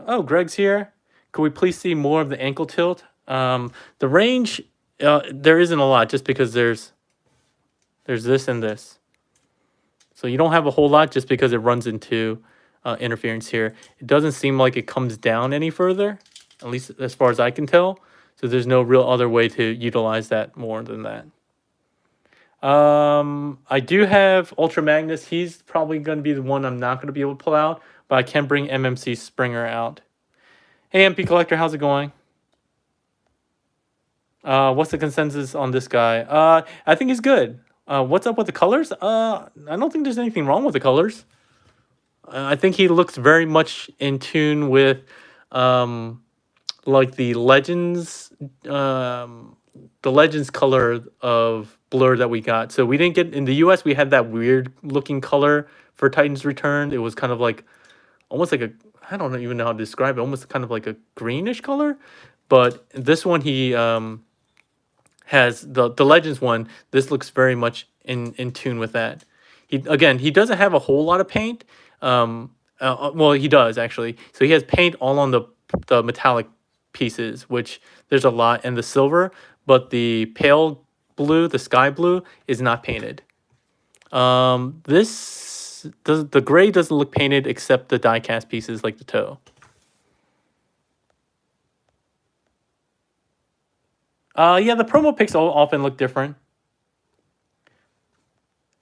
Oh, Greg's here. Could we please see more of the ankle tilt? The range, there isn't a lot just because there's this and this. So you don't have a whole lot just because it runs into interference here. It doesn't seem like it comes down any further, at least as far as I can tell. So there's no real other way to utilize that more than that. I do have Ultra Magnus. He's probably going to be the one I'm not going to be able to pull out, but I can bring MMC Springer out. Hey, MP Collector, how's it going? What's the consensus on this guy? I think he's good. What's up with the colors? I don't think there's anything wrong with the colors. I think he looks very much in tune with, like the Legends color of blur that we got. So we didn't get in the US. We had that weird looking color for Titan's Return. It was kind of like almost like I don't even know how to describe it. Almost kind of like a greenish color. But this one he has the Legends one. This looks very much in tune with that. He doesn't have a whole lot of paint. Well, he does actually. So he has paint all on the metallic pieces, which there's a lot, and the silver, but the pale blue, the sky blue, is not painted. The gray doesn't look painted except the die cast pieces like the toe. Yeah, the promo pics often look different.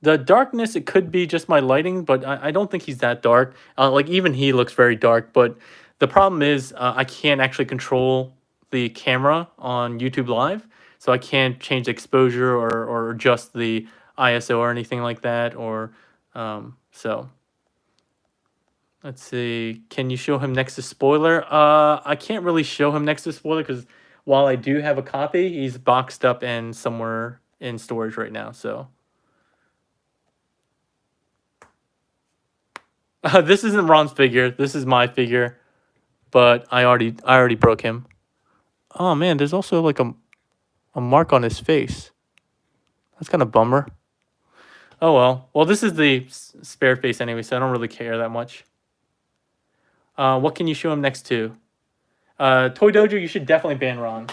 The darkness, it could be just my lighting, but I don't think he's that dark. Like even he looks very dark, but the problem is I can't actually control the camera on YouTube Live, so I can't change the exposure or adjust the ISO or anything like that. Or so let's see. Can you show him next to spoiler? I can't really show him next to spoiler because while I do have a copy, he's boxed up and somewhere in storage right now. So. This isn't Ron's figure. This is my figure, but I already broke him. Oh man, there's also like a mark on his face. That's kind of bummer. Oh well. Well, this is the spare face anyway, so I don't really care that much. What can you show him next to? Toy Dojo, you should definitely ban Ron.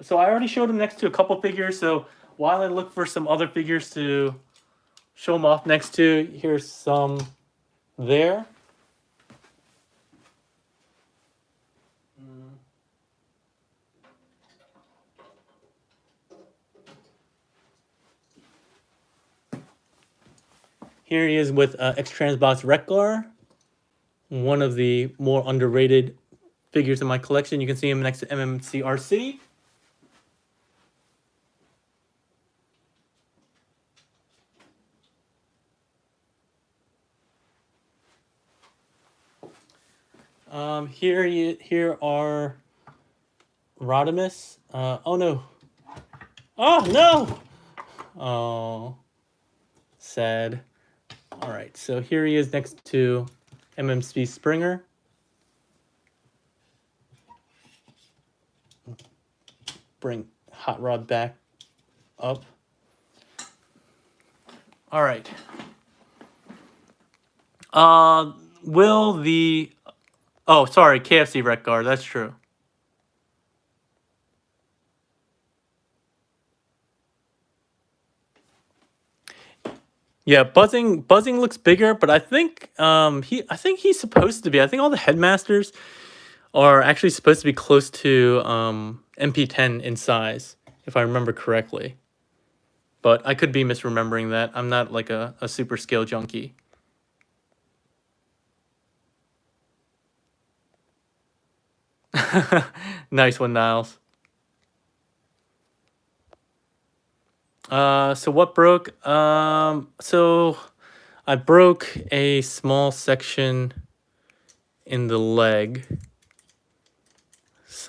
So I already showed him next to a couple figures. So while I look for some other figures to show him off next to, here's some. There. Here he is with X-Transbox Rekgar, one of the more underrated figures in my collection. You can see him next to MMCRC. Here are Rodimus. Oh no. Oh no. Oh, sad. All right, so here he is next to MMC Springer. Bring Hot Rod back up. All right. Will the... Oh, sorry, KFC Rekgar. That's true. Yeah, buzzing looks bigger, but I think he's supposed to be. I think all the headmasters are actually supposed to be close to MP10 in size, if I remember correctly. But I could be misremembering that. I'm not like a super scale junkie. Nice one, Niles. So what broke? So I broke a small section in the leg.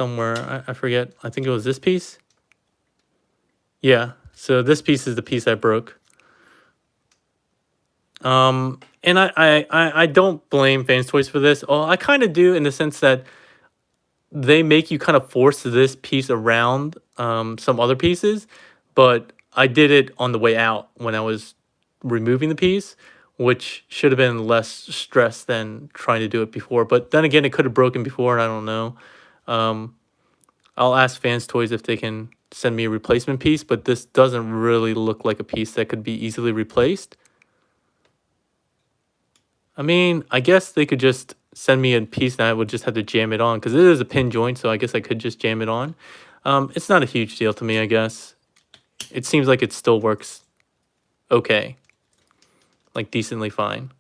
somewhere. I forget. I think it was this piece. Yeah. So this piece is the piece I broke. And I don't blame Fans Toys for this. Oh, I kind of do in the sense that they make you kind of force this piece around some other pieces, but I did it on the way out when I was removing the piece, which should have been less stress than trying to do it before. But then again, it could have broken before, and I don't know. I'll ask Fans Toys if they can send me a replacement piece, but this doesn't really look like a piece that could be easily replaced. I mean, I guess they could just send me a piece and I would just have to jam it on because it is a pin joint, so I guess I could just jam it on. It's not a huge deal to me, I guess. It seems like it still works okay. Like, decently fine.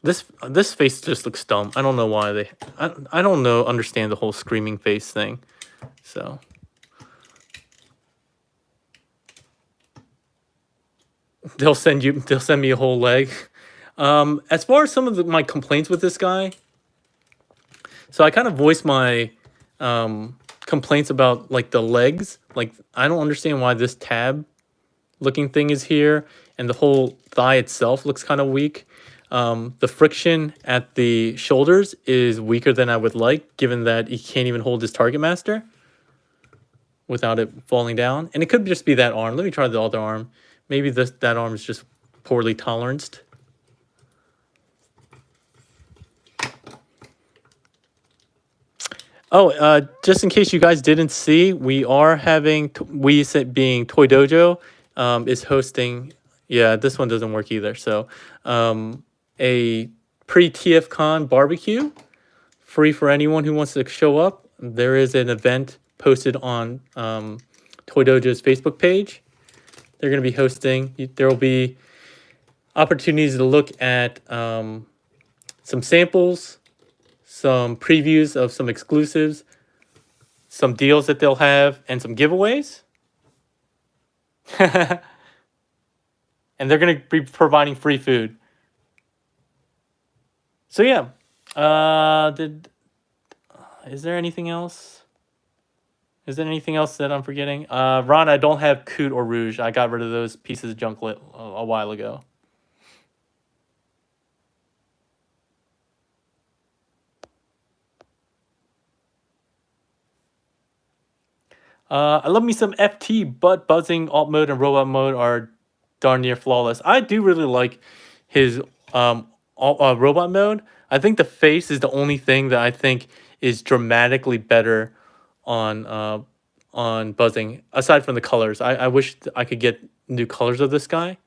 This face just looks dumb. I don't know why they... I don't understand the whole screaming face thing. So... They'll send me a whole leg. As far as some of my complaints with this guy, so I kind of voiced my complaints about like the legs. Like, I don't understand why this tab looking thing is here, and the whole thigh itself looks kind of weak. The friction at the shoulders is weaker than I would like, given that he can't even hold his target master without it falling down. And it could just be that arm. Let me try the other arm. Maybe that arm is just poorly toleranced. Oh, just in case you guys didn't see, we are having, we being Toy Dojo, is hosting, yeah, this one doesn't work either. So a pre-TFCon barbecue, free for anyone who wants to show up. There is an event posted on Toy Dojo's Facebook page. They're going to be hosting. There will be opportunities to look at some samples, some previews of some exclusives, some deals that they'll have, and some giveaways. And they're going to be providing free food. So yeah, is there anything else? Is there anything else that I'm forgetting? Ron, I don't have Coot or Rouge. I got rid of those pieces of junk a while ago. I love me some FT, but buzzing, alt mode, and robot mode are darn near flawless. I do really like his robot mode. I think the face is the only thing that I think is dramatically better on buzzing, aside from the colors. I wish I could get new colors of this guy.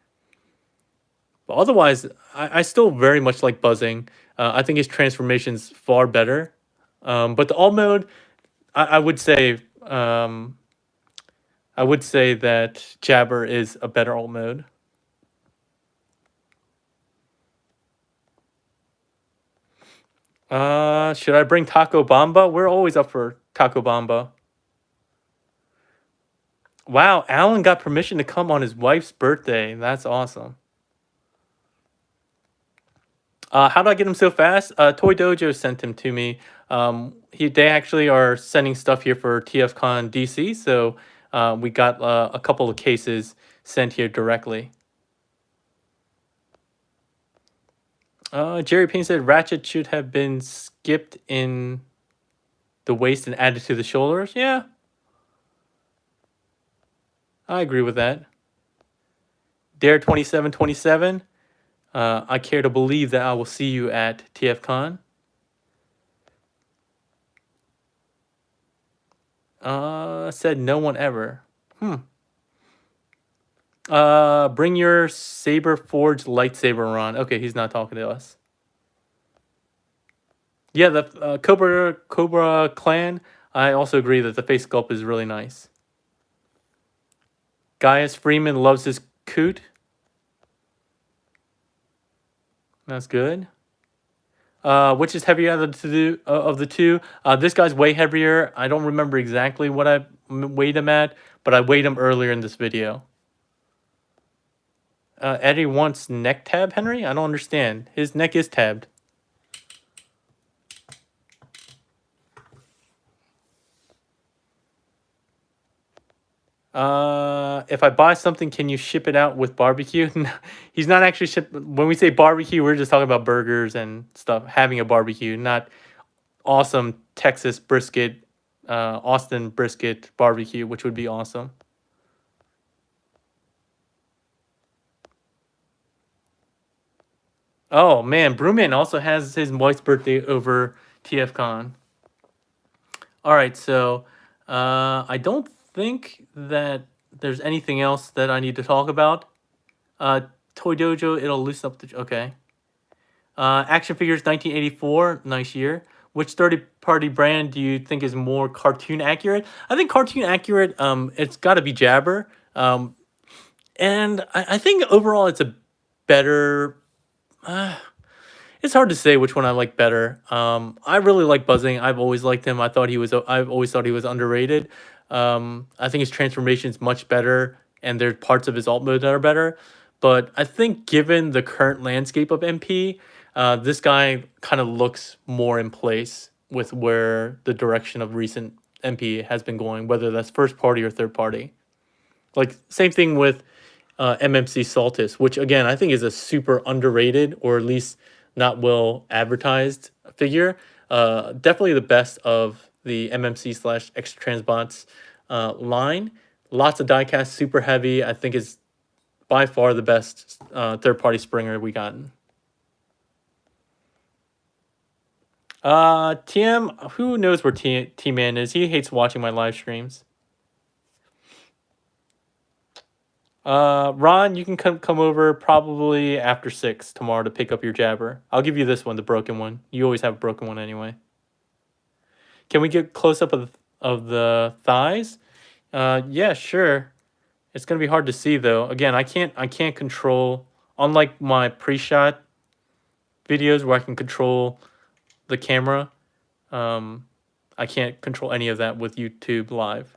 But otherwise, I still very much like buzzing. I think his transformation's far better. But the alt mode, I would say that Jabber is a better alt mode. Should I bring Taco Bamba? We're always up for Taco Bamba. Wow, Alan got permission to come on his wife's birthday. That's awesome. How do I get him so fast? Toy Dojo sent him to me. They actually are sending stuff here for TFCon DC, so we got a couple of cases sent here directly. Jerry Payne said Ratchet should have been skipped in the waist and added to the shoulders. Yeah, I agree with that. Dare 2727. I care to believe that I will see you at TFCon. Said no one ever. Bring your saber forged lightsaber, Ron. Okay, he's not talking to us. Yeah, the Cobra Clan. I also agree that the face sculpt is really nice. Gaius Freeman loves his coot. That's good. Which is heavier of the two? This guy's way heavier. I don't remember exactly what I weighed him at, but I weighed him earlier in this video. Eddie wants neck tab, Henry? I don't understand. His neck is tabbed. If I buy something, can you ship it out with barbecue? No, he's not actually when we say barbecue, we're just talking about burgers and stuff, having a barbecue, not awesome Texas brisket, Austin brisket barbecue, which would be awesome. Oh man, Brewman also has his wife's birthday over TFCon. All right, so I don't think that there's anything else that I need to talk about. Toy Dojo, it'll loosen up the okay. Action figures 1984, nice year. Which third-party brand do you think is more cartoon accurate? I think cartoon accurate. It's got to be Jabber. And I think overall it's a better. It's hard to say which one I like better. I really like Buzzing. I've always liked him. I've always thought he was underrated. I think his transformation is much better, and there's parts of his alt mode that are better. But I think given the current landscape of MP, this guy kind of looks more in place with where the direction of recent MP has been going, whether that's first party or third party. Like same thing with MMC Saltus, which again I think is a super underrated or at least not well advertised figure. Definitely the best of the MMC slash Extra Transbots line. Lots of diecast, super heavy. I think is by far the best third party Springer we gotten. TM, who knows where T-Man is? He hates watching my live streams. Ron, you can come over probably after 6 tomorrow to pick up your Jabber. I'll give you this one, the broken one. You always have a broken one anyway. Can we get close up of the thighs? Yeah, sure. It's gonna be hard to see though. Again, I can't control, unlike my pre-shot videos where I can control the camera. I can't control any of that with YouTube Live.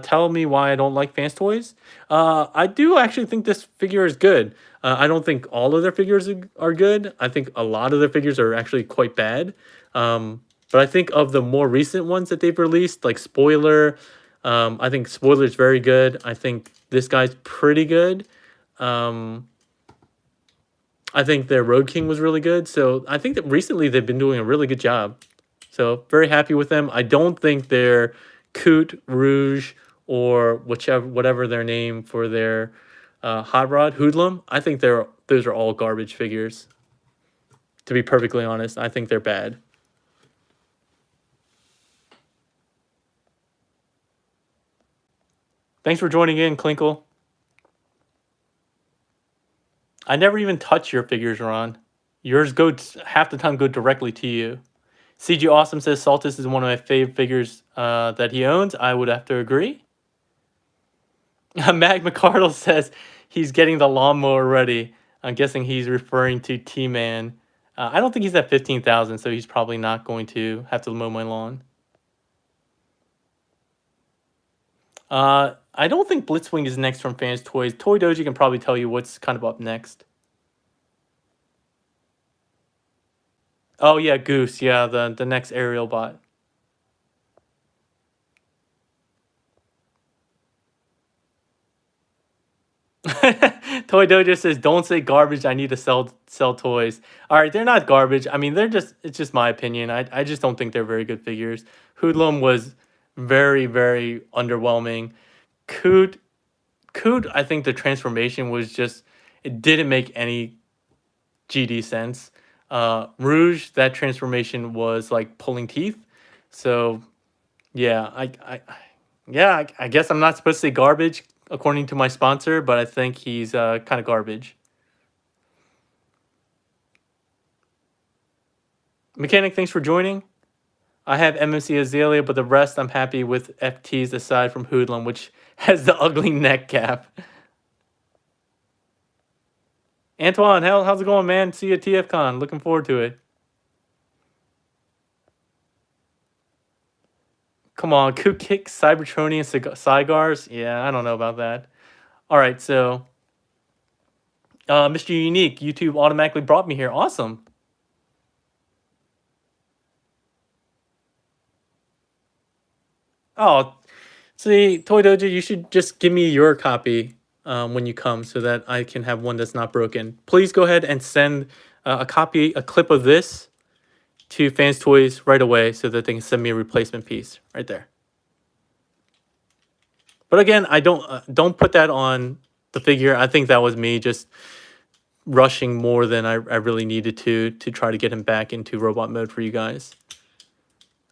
Tell me why I don't like Fans Toys. I do actually think this figure is good. I don't think all of their figures are good. I think a lot of their figures are actually quite bad. But I think of the more recent ones that they've released, like Spoiler, I think Spoiler is very good. I think this guy's pretty good. I think their Road King was really good. So I think that recently they've been doing a really good job. So very happy with them. I don't think they're Coot, Rouge, or whatever their name for their hot rod, Hoodlum. I think those are all garbage figures. To be perfectly honest, I think they're bad. Thanks for joining in, Klinkle. I never even touch your figures, Ron. Yours go half the time go directly to you. CG Awesome says Saltus is one of my favorite figures that he owns. I would have to agree. Mag McCardle says he's getting the lawnmower ready. I'm guessing he's referring to T-Man. I don't think he's at 15,000, so he's probably not going to have to mow my lawn. I don't think Blitzwing is next from Fans Toys. Toy Doji can probably tell you what's kind of up next. Oh yeah, Goose. Yeah, the next aerial bot. Toy Dojo says, "Don't say garbage. I need to sell toys." All right, they're not garbage. I mean, it's just my opinion. I just don't think they're very good figures. Hoodlum was very, very underwhelming. Coot, I think the transformation was just, it didn't make any GD sense. Rouge, that transformation was like pulling teeth. So yeah, I guess I'm not supposed to say garbage according to my sponsor, but I think he's kind of garbage. Mechanic, thanks for joining. I have MMC Azalea, but the rest I'm happy with FTs aside from Hoodlum, which has the ugly neck cap. Antoine, how's it going, man? See you at TFCon. Looking forward to it. Come on, Coot Kick, Cybertronian, Cygars. Yeah, I don't know about that. All right, so Mr. Unique, YouTube automatically brought me here. Awesome. Oh, see, Toy Dojo, you should just give me your copy when you come so that I can have one that's not broken. Please go ahead and send a clip of this to Fans Toys right away so that they can send me a replacement piece right there. But again, I don't put that on the figure. I think that was me just rushing more than I really needed to try to get him back into robot mode for you guys.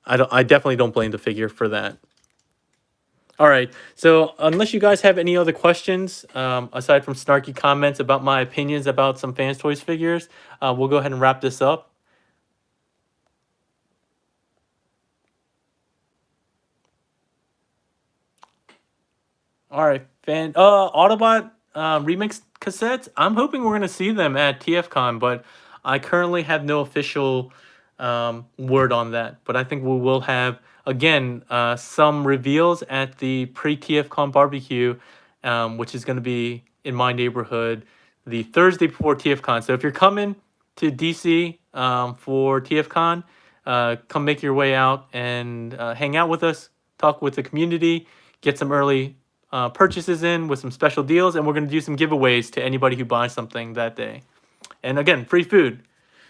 I definitely don't blame the figure for that. All right, so unless you guys have any other questions, aside from snarky comments about my opinions about some Fans Toys figures, we'll go ahead and wrap this up. All right, Autobot remix cassettes. I'm hoping we're gonna see them at TFCon, but I currently have no official word on that. But I think we will have again some reveals at the pre-TFCon barbecue, which is gonna be in my neighborhood the Thursday before TFCon. So if you're coming to DC for TFCon, come make your way out and hang out with us, talk with the community, get some early purchases in with some special deals, and we're going to do some giveaways to anybody who buys something that day. And again, free food.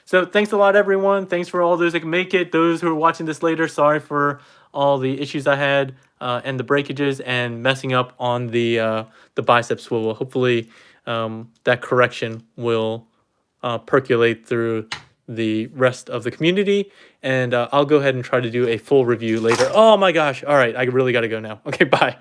So thanks a lot, everyone. Thanks for all those that can make it. Those who are watching this later, sorry for all the issues I had and the breakages and messing up on the bicep swivel. Hopefully that correction will percolate through the rest of the community, and I'll go ahead and try to do a full review later. Oh my gosh. All right, I really got to go now. Okay, bye.